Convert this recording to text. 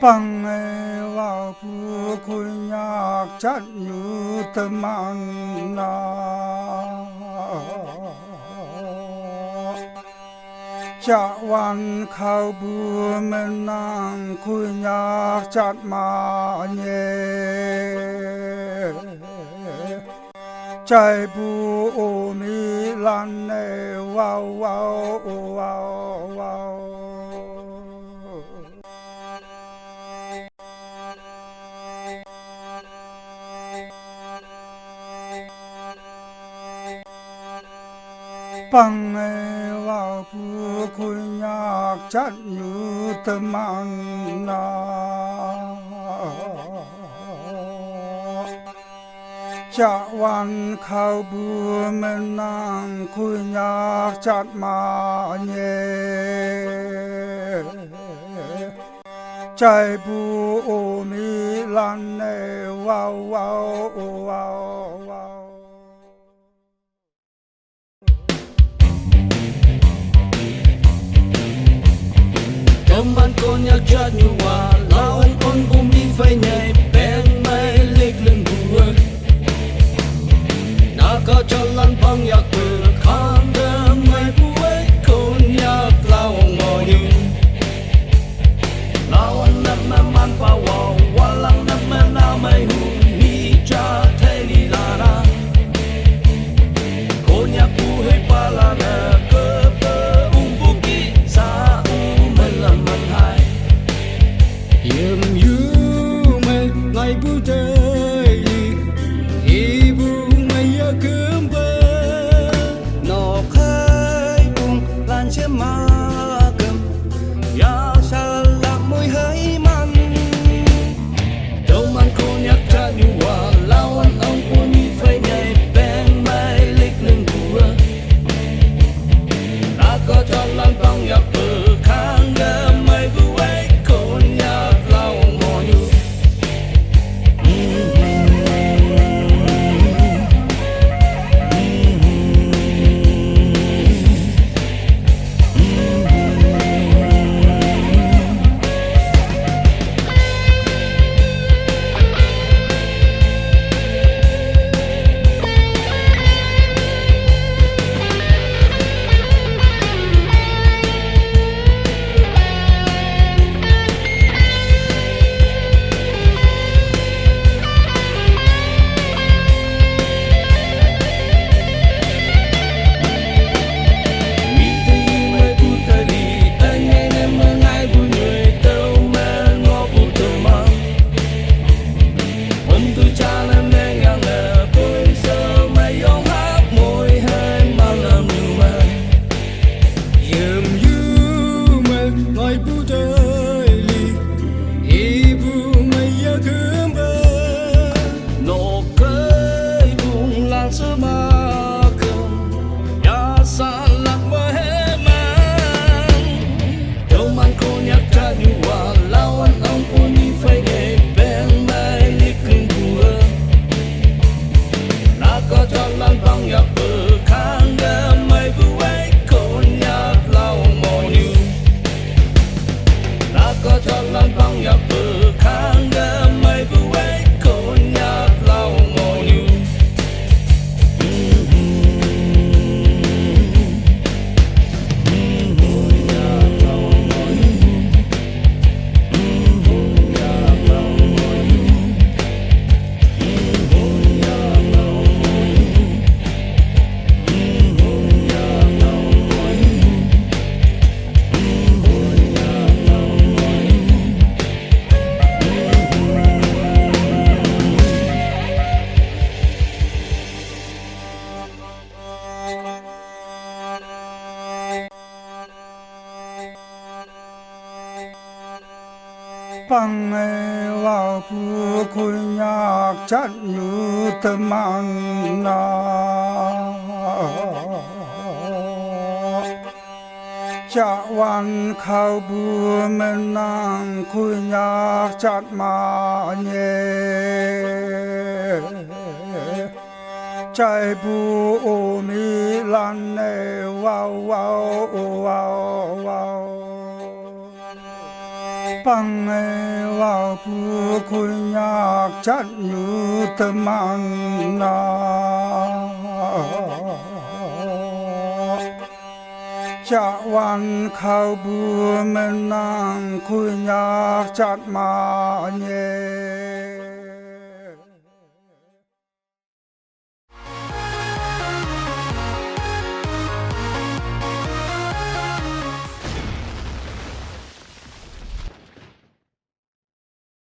ฟังไอ้ว่าผู้คุยอยากจัดอยู่ตะมันนาจะวันเข้าบัวมันนางคุยอยากจัดมาเย่ใจบูโอมีลันเนว้าวว้าวว้าวว้าวฟังไอ้ว่าผู้คุยอยากจัดอยู่ตะมันนาจะวันเข้าบัวมันนางคุยอยากจัดมาเย่ใจบูโอมีลันเนว้าวว้าวว้าวว้าวTeman konyak jadnya lawan on bumi fainya beng mai lik leng gua Naka jalan pangyak berkang mai buai konyak lawan ngoyu Lawan nama man pawa walang nama namai hu ni jathe ni lara Konyak buai palana Yem yu me ngai bu dei ibu me ya kemba no khai bung lan che ma kem ya salam môi hơi man đâu man ko nyak ta ni wa lawan ông quân mi phai nhai beng mai lik lưng bua ta có cho lan bang ya bờ khang ga mai bu ai kon yaฟังไอ้ว่าผู้คุยอยากจัดอยู่ตะมันนาจะวันเข้าบัวมันนางคุยอยากจัดมาเย่ใจบูโอมีลันเนว้าวว้าวว้าวว้าว ปังไอว่าผู้คุณอยากจัดอยู่ตะมันนาจะวันเข้าบัวมันนางคุณอยากจัดมาเย่